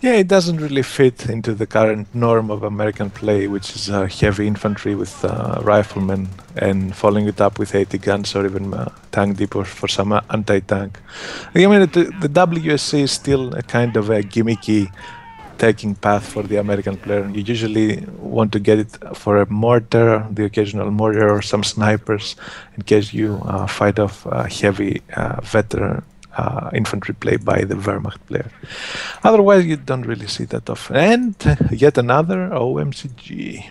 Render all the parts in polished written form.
Yeah, it doesn't really fit into the current norm of American play, which is heavy infantry with riflemen and following it up with 80 guns or even tank depots for some anti-tank. I mean, the WSC is still a kind of a gimmicky taking path for the American player. You usually want to get it for a mortar, the occasional mortar, or some snipers in case you fight off heavy veteran infantry play by the Wehrmacht player. Otherwise, you don't really see that often. And yet another OMCG.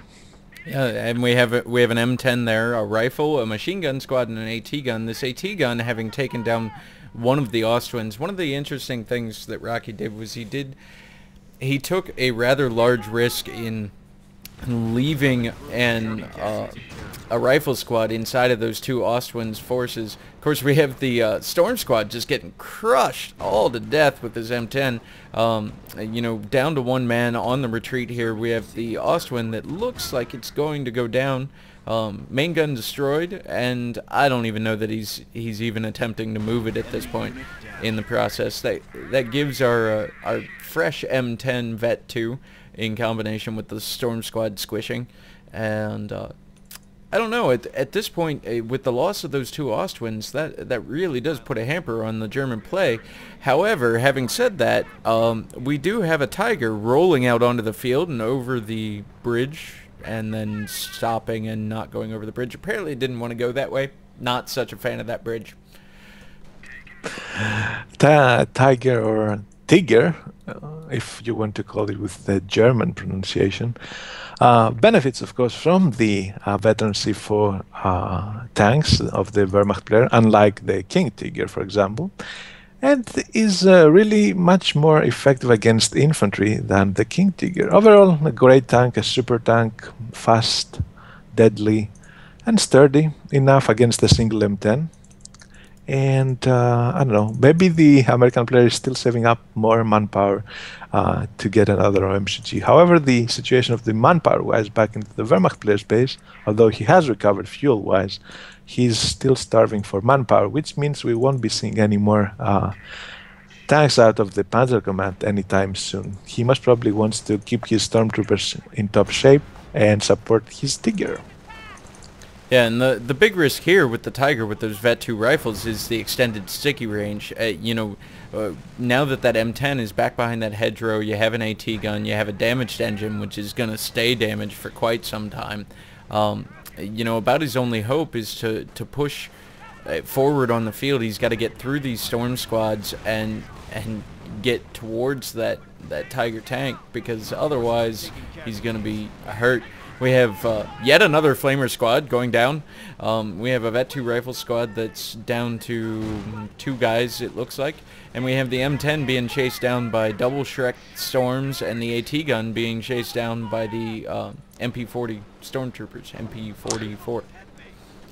Yeah, and we have an M10 there, a rifle, a machine gun squad, and an AT gun. This AT gun having taken down one of the Austrians. One of the interesting things that Rocky did was he took a rather large risk in leaving a rifle squad inside of those two Austrians' forces. Of course, we have the Storm Squad just getting crushed all to death with this M10. You know, down to one man on the retreat here. We have the Austrian that looks like it's going to go down. Main gun destroyed, and I don't even know that he's even attempting to move it at this point in the process. That gives our fresh M10 Vet 2 in combination with the Storm Squad squishing, and I don't know, at this point, with the loss of those two Austrians, that really does put a hamper on the German play. However, having said that, we do have a Tiger rolling out onto the field and over the bridge, and then stopping and not going over the bridge. Apparently it didn't want to go that way. Not such a fan of that bridge. Tiger or Tiger, if you want to call it with the German pronunciation, benefits, of course, from the veteran C4 tanks of the Wehrmacht player, unlike the King Tiger, for example, and is really much more effective against infantry than the King Tiger. Overall, a great tank, a super tank, fast, deadly, and sturdy enough against a single M10. And I don't know, maybe the American player is still saving up more manpower to get another OMCG. However, the situation of the manpower-wise back into the Wehrmacht player's base, although he has recovered fuel-wise, he's still starving for manpower, which means we won't be seeing any more tanks out of the Panzer Command anytime soon. He most probably wants to keep his stormtroopers in top shape and support his Tiger. Yeah, and the big risk here with the Tiger, with those Vet 2 rifles, is the extended sticky range. You know, now that M10 is back behind that hedgerow, you have an AT gun, you have a damaged engine, which is going to stay damaged for quite some time. You know, about his only hope is to push forward on the field. He's got to get through these storm squads and get towards that Tiger tank, because otherwise he's going to be hurt. We have yet another Flamer squad going down. We have a Vet 2 rifle squad that's down to 2 guys, it looks like. And we have the M10 being chased down by double Shrek Storms, and the AT gun being chased down by the MP40 Stormtroopers, MP44.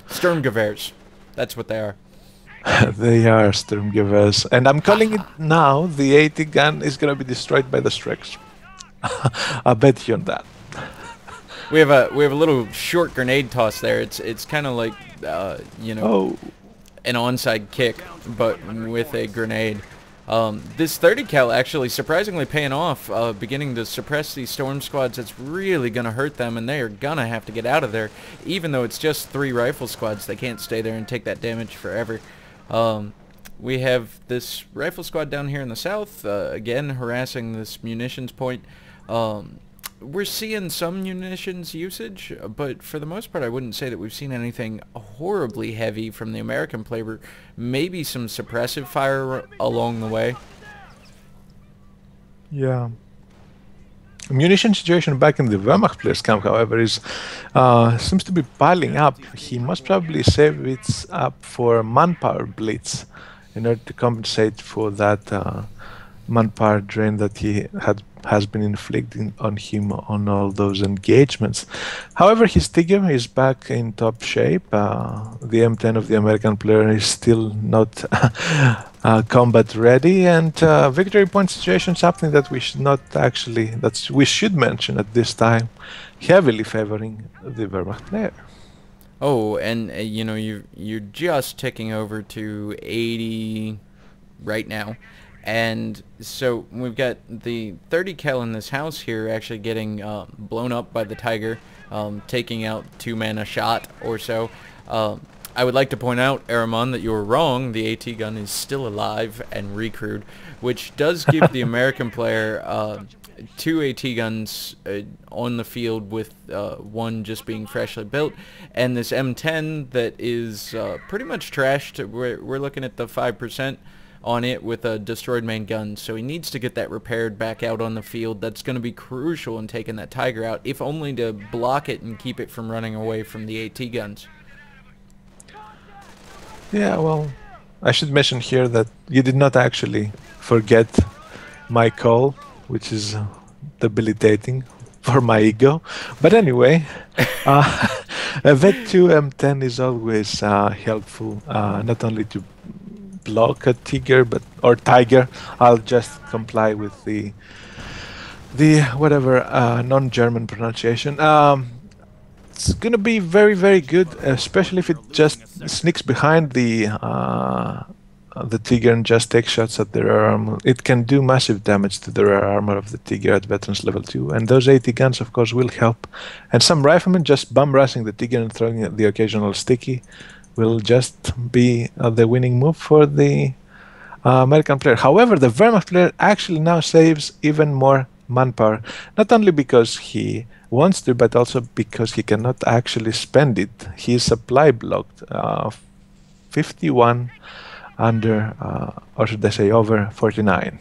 Sturmgewehrs. That's what they are. They are Sturmgewehrs. And I'm calling it now, the AT gun is going to be destroyed by the Shreks. I bet you on that. We have a little short grenade toss there. It's kind of like you know, an onside kick, but with a grenade. This 30 cal actually surprisingly paying off, beginning to suppress these storm squads. It's really gonna hurt them, and they are gonna have to get out of there. Even though it's just 3 rifle squads, they can't stay there and take that damage forever. We have this rifle squad down here in the south, again harassing this munitions point. We're seeing some munitions usage, but for the most part I wouldn't say that we've seen anything horribly heavy from the American player. Maybe some suppressive fire along the way. Yeah. Munition situation back in the Wehrmacht players camp, however, is seems to be piling up. He must probably save it up for manpower blitz in order to compensate for that manpower drain that he has been inflicting on him on all those engagements. However, his Tiger is back in top shape. The M10 of the American player is still not combat ready, and victory point situation is something that we should not actually, we should mention at this time, heavily favoring the Wehrmacht player. Oh, and you know, you're just ticking over to 80 right now. And so we've got the 30 cal in this house here actually getting blown up by the Tiger, taking out 2 mana shot or so. I would like to point out, Aramonkg, that you were wrong. The AT gun is still alive and recrewed, which does give the American player 2 AT guns on the field, with 1 just being freshly built, and this M10 that is pretty much trashed. We're looking at the 5% on it with a destroyed main gun, so he needs to get that repaired back out on the field. That's going to be crucial in taking that Tiger out, if only to block it and keep it from running away from the AT guns. Yeah, well, I should mention here that you did not actually forget my call, which is debilitating for my ego. But anyway, a Vet2 M10 is always helpful, not only to block a Tiger, or Tiger. I'll just comply with the whatever non-German pronunciation. It's gonna be very, very good, especially if it just sneaks behind the Tiger and just takes shots at the rear armor. It can do massive damage to the rear armor of the Tiger at Veterans level 2, and those AT guns, of course, will help. And some riflemen just bum rushing the Tiger and throwing the occasional sticky will just be the winning move for the American player. However, the Wehrmacht player actually now saves even more manpower, not only because he wants to, but also because he cannot actually spend it. He is supply blocked, 51 under, or should I say over 49.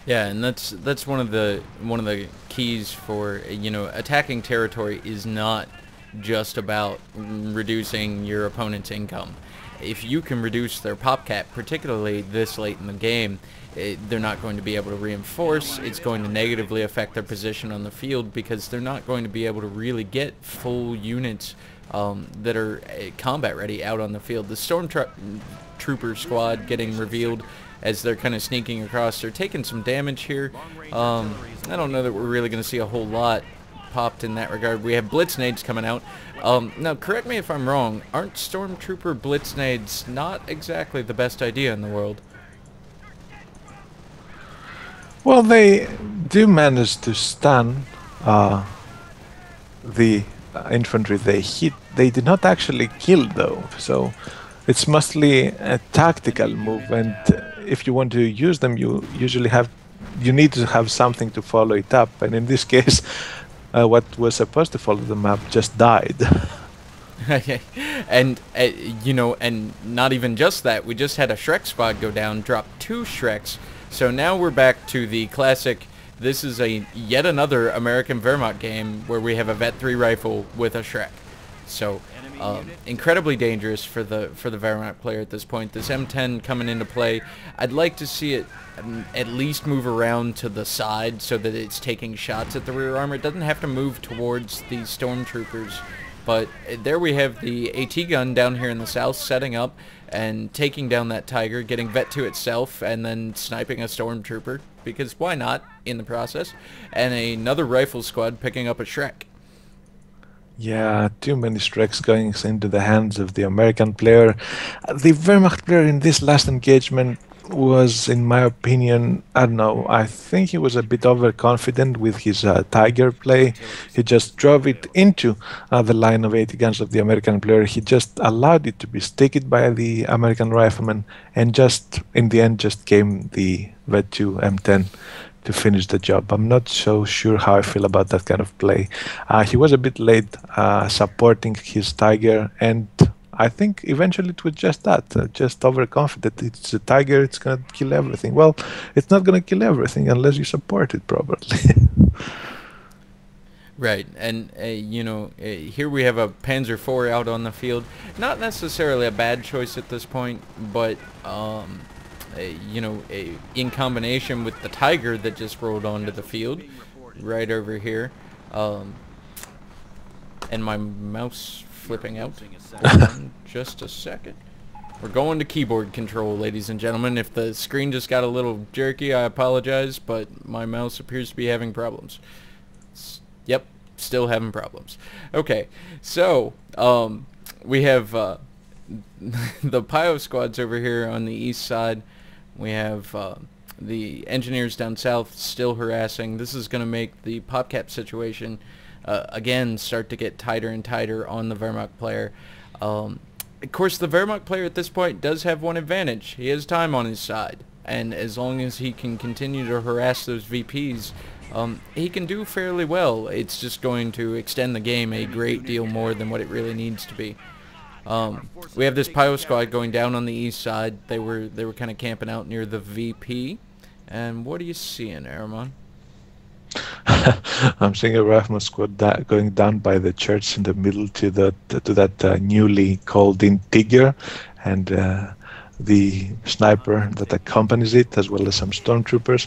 Yeah, and that's one of the keys for, you know, attacking territory is not just about reducing your opponent's income. If you can reduce their pop cap, particularly this late in the game, they're not going to be able to reinforce. It's going to negatively affect their position on the field, because they're not going to be able to really get full units that are combat ready out on the field. The Stormtrooper squad getting revealed as they're kind of sneaking across. They're taking some damage here. I don't know that we're really going to see a whole lot popped in that regard. We have Blitz nades coming out. Now, correct me if I'm wrong, aren't Stormtrooper Blitz nades not exactly the best idea in the world? Well, they do manage to stun the infantry they hit. They did not actually kill, though, so it's mostly a tactical move, and if you want to use them, you need to have something to follow it up, and in this case, what was supposed to follow the map just died. And you know, and not even just that, we just had a Shrek squad go down, drop 2 Shreks, so now we're back to the classic. This is yet another American Wehrmacht game where we have a Vet 3 rifle with a Shrek. So incredibly dangerous for the Wehrmacht player at this point. This M10 coming into play, I'd like to see it at least move around to the side so that it's taking shots at the rear armor. It doesn't have to move towards the Stormtroopers, but there we have the AT gun down here in the south setting up and taking down that Tiger, getting Vet 2 itself, and then sniping a Stormtrooper, because why not, in the process, and another rifle squad picking up a Shrek. Yeah, too many strikes going into the hands of the American player. The Wehrmacht player in this last engagement was, in my opinion, I don't know, I think he was a bit overconfident with his Tiger play. He just drove it into the line of 80 guns of the American player. He just allowed it to be sticked by the American rifleman, and just, in the end, just came the Vet2 M10 to finish the job. I'm not so sure how I feel about that kind of play. He was a bit late supporting his Tiger, and I think eventually it was just that, just overconfident. It's a Tiger, it's going to kill everything. Well, it's not going to kill everything unless you support it properly. Right, and you know, here we have a Panzer IV out on the field. Not necessarily a bad choice at this point, but you know, in combination with the Tiger that just rolled onto the field, right over here, and my mouse flipping out. Hold on just a second. We're going to keyboard control, ladies and gentlemen. If the screen just got a little jerky, I apologize, but my mouse appears to be having problems. Yep, still having problems. Okay, so we have the Pio squads over here on the east side We have the engineers down south still harassing. This is going to make the PopCap situation again start to get tighter and tighter on the Wehrmacht player. Of course, the Wehrmacht player at this point does have one advantage. He has time on his side, and as long as he can continue to harass those VPs, he can do fairly well. It's just going to extend the game a great deal more than what it really needs to be. We have this Pyro squad going down on the east side. They were kind of camping out near the VP. And what are you seeing, Aramonkg? I'm seeing a Rifleman squad going down by the church in the middle to that newly called in Tigger, and the sniper that accompanies it, as well as some stormtroopers.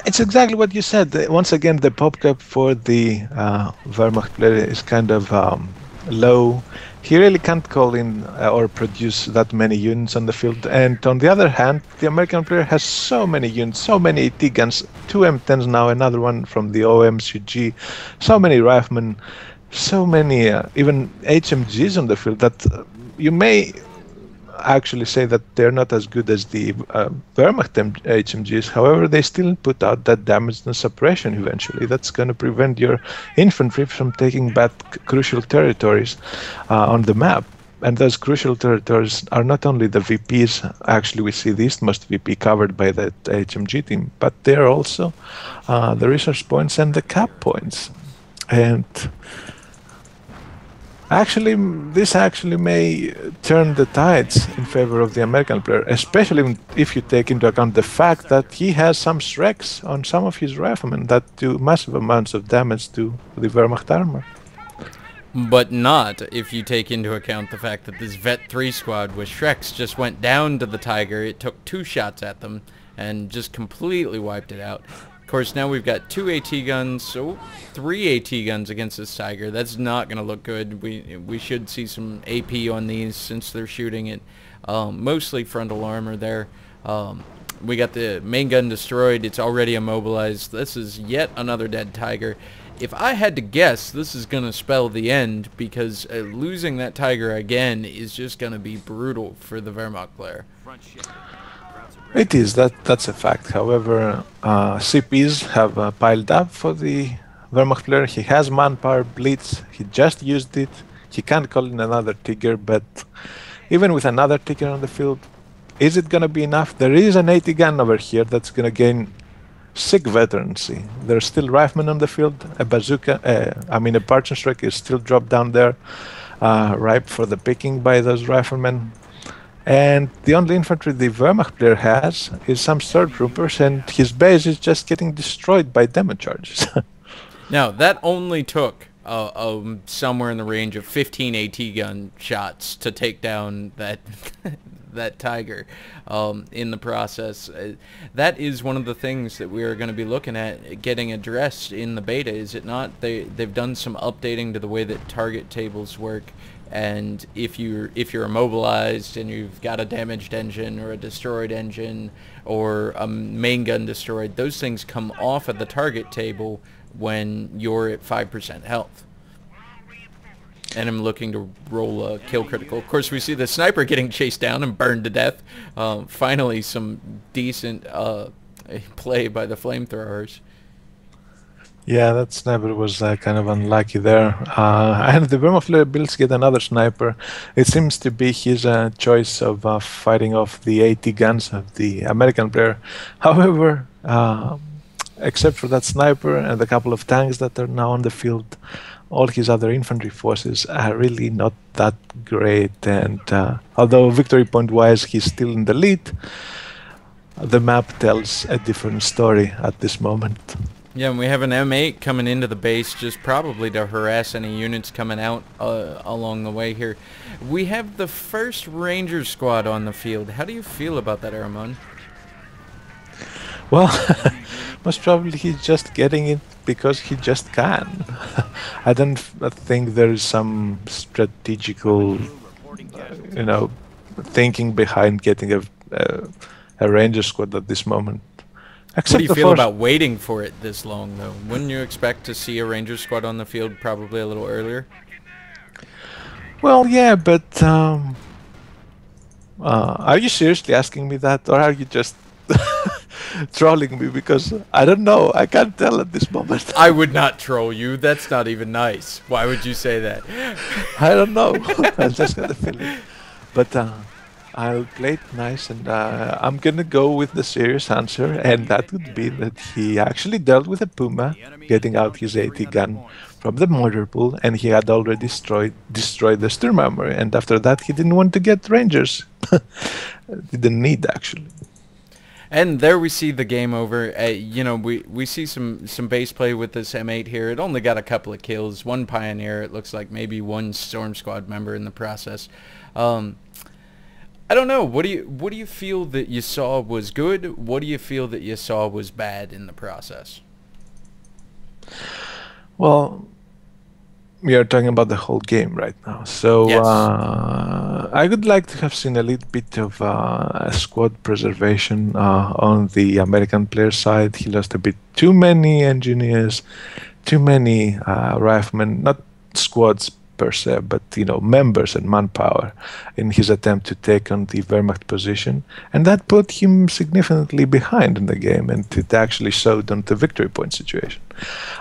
It's exactly what you said. Once again, the PopCap for the Wehrmacht player is kind of low. He really can't call in or produce that many units on the field. And on the other hand, the American player has so many units, so many AT guns, 2 M10s now, another one from the OMCG, so many riflemen, so many even HMGs on the field that you may actually say that they're not as good as the Wehrmacht HMGs. However, they still put out that damage and suppression eventually. That's going to prevent your infantry from taking back crucial territories on the map. And those crucial territories are not only the VPs. Actually, we see the eastmost VP covered by the HMG team, but they're also the resource points and the cap points. And actually, this actually may turn the tides in favor of the American player, especially if you take into account the fact that he has some Shreks on some of his riflemen that do massive amounts of damage to the Wehrmacht armor. But not if you take into account the fact that this Vet 3 squad with Shreks just went down to the Tiger. It took 2 shots at them and just completely wiped it out. Of course, now we've got 2 AT guns, so 3 AT guns against this Tiger. That's not going to look good. We should see some AP on these since they're shooting it. Mostly frontal armor there. We got the main gun destroyed. It's already immobilized. This is yet another dead Tiger. If I had to guess, this is going to spell the end, because losing that Tiger again is just going to be brutal for the Wehrmacht player. It is, that's a fact. However, CPs have piled up for the Wehrmacht player. He has manpower, Blitz, he just used it. He can't call in another Tiger, but even with another Tiger on the field, is it going to be enough? There is an 80 gun over here that's going to gain sick veterancy. There's still riflemen on the field, a bazooka, a Parchin Strike is still dropped down there, ripe for the picking by those riflemen. And the only infantry the Wehrmacht player has is some stormtroopers, and his base is just getting destroyed by demo charges. Now, that only took somewhere in the range of 15 AT gun shots to take down that that Tiger in the process. That is one of the things that we are going to be looking at getting addressed in the beta, is it not? They've done some updating to the way that target tables work. And if you're immobilized and you've got a damaged engine or a destroyed engine or a main gun destroyed, those things come off of the target table when you're at 5% health. And I'm looking to roll a kill critical. Of course, we see the sniper getting chased down and burned to death. Finally, some decent play by the flamethrowers. Yeah, that sniper was kind of unlucky there. And the Wehrmacht builds get another sniper. It seems to be his choice of fighting off the AT guns of the American player. However, except for that sniper and a couple of tanks that are now on the field, all his other infantry forces are really not that great. And although victory point-wise he's still in the lead, the map tells a different story at this moment. Yeah, and we have an M8 coming into the base just probably to harass any units coming out along the way here. We have the first Ranger squad on the field. How do you feel about that, Aramonkg? Well, most probably he's just getting it because he just can. I don't think there is some strategical, thinking behind getting a Ranger squad at this moment. What do you feel about waiting for it this long, though? Wouldn't you expect to see a Ranger squad on the field probably a little earlier? Well, yeah, but are you seriously asking me that, or are you just trolling me because I don't know. I can't tell at this moment. I would not troll you. That's not even nice. Why would you say that? I don't know. I just got a feeling. But I'll play it nice, and I'm gonna go with the serious answer, and that would be that he actually dealt with a Puma, getting out his AT gun from the mortar pool, and he had already destroyed the Sturmhammer, and after that he didn't want to get Rangers. Didn't need, actually. And there we see the game over. You know, we see some base play with this M8 here. It only got a couple of kills, one Pioneer. It looks like maybe one Storm Squad member in the process. I don't know. What do you feel that you saw was good? What do you feel that you saw was bad in the process? Well, we are talking about the whole game right now. So Yes. I would like to have seen a little bit of squad preservation on the American player side. He lost a bit too many engineers, too many riflemen, not squads per se, but members and manpower in his attempt to take on the Wehrmacht position, and that put him significantly behind in the game, and it actually showed on the victory point situation.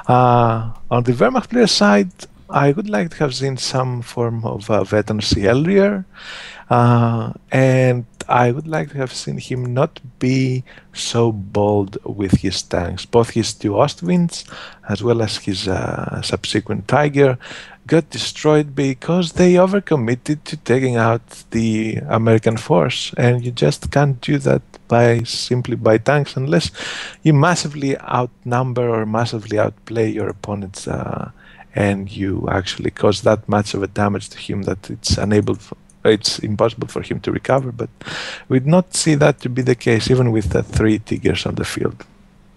On the Wehrmacht player side, I would like to have seen some form of veterancy earlier, and I would like to have seen him not be so bold with his tanks. Both his two Ostwinds, as well as his subsequent Tiger, got destroyed because they overcommitted to taking out the American force, and you just can't do that simply by tanks unless you massively outnumber or massively outplay your opponents, and you actually cause that much of a damage to him that it's impossible for him to recover. But we'd not see that to be the case even with the 3 Tigers on the field.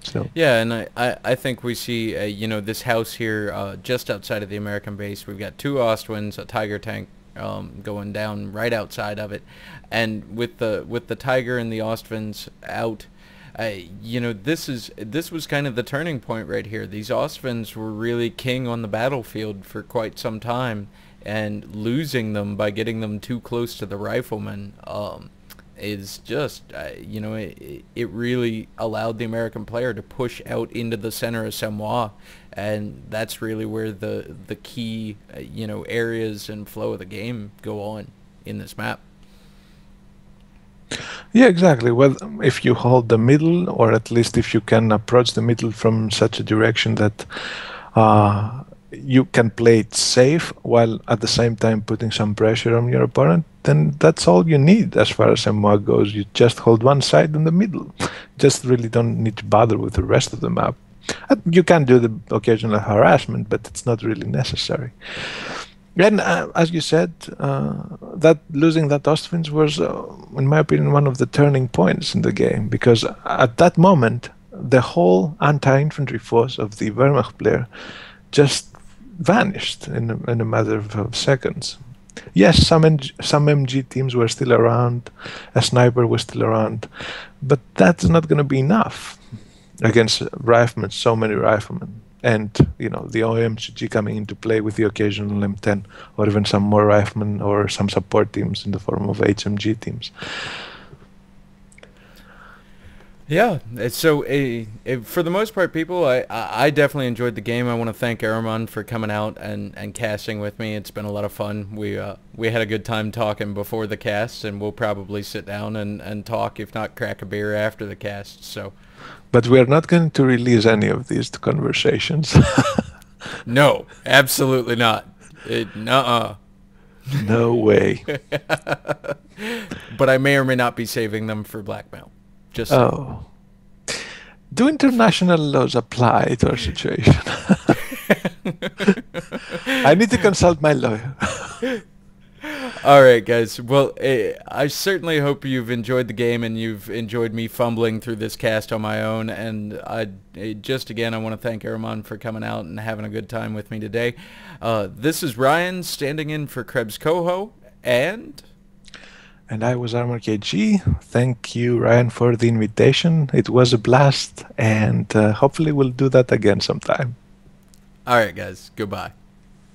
So. Yeah, and I think we see this house here just outside of the American base. We've got 2 Ostwinds, a Tiger tank going down right outside of it, and with the Tiger and the Ostwinds out, this was kind of the turning point right here. These Ostwinds were really king on the battlefield for quite some time, and losing them by getting them too close to the riflemen is just, it really allowed the American player to push out into the center of Samoa, and that's really where the key, areas and flow of the game go on in this map. Yeah, exactly. Well, if you hold the middle, or at least if you can approach the middle from such a direction that you can play it safe while at the same time putting some pressure on your opponent, then that's all you need as far as MOA goes. You just hold one side in the middle. Just really don't need to bother with the rest of the map. You can do the occasional harassment, but it's not really necessary. And as you said, that losing that Ostwinds was, in my opinion, one of the turning points in the game, because at that moment, the whole anti-infantry force of the Wehrmacht player just vanished in a matter of seconds. Yes, some MG teams were still around, a sniper was still around, but that's not going to be enough against riflemen, so many riflemen. And, the OMCG coming into play with the occasional M10, or even some more riflemen or some support teams in the form of HMG teams. Yeah, so for the most part, people, I definitely enjoyed the game. I want to thank Aramonkg for coming out and casting with me. It's been a lot of fun. We had a good time talking before the cast, and we'll probably sit down and talk, if not crack a beer after the cast. So. But we're not going to release any of these conversations. No, absolutely not. Nuh-uh. No way. But I may or may not be saving them for blackmail. Just oh. Do international laws apply to our situation? I need to consult my lawyer. All right, guys. Well, I certainly hope you've enjoyed the game and you've enjoyed me fumbling through this cast on my own. And just again, I want to thank Aramonkg for coming out and having a good time with me today. This is Ryan standing in for Krebs Coho, and I was Aramonkg. Thank you, Ryan, for the invitation. It was a blast, and hopefully we'll do that again sometime. All right, guys. Goodbye.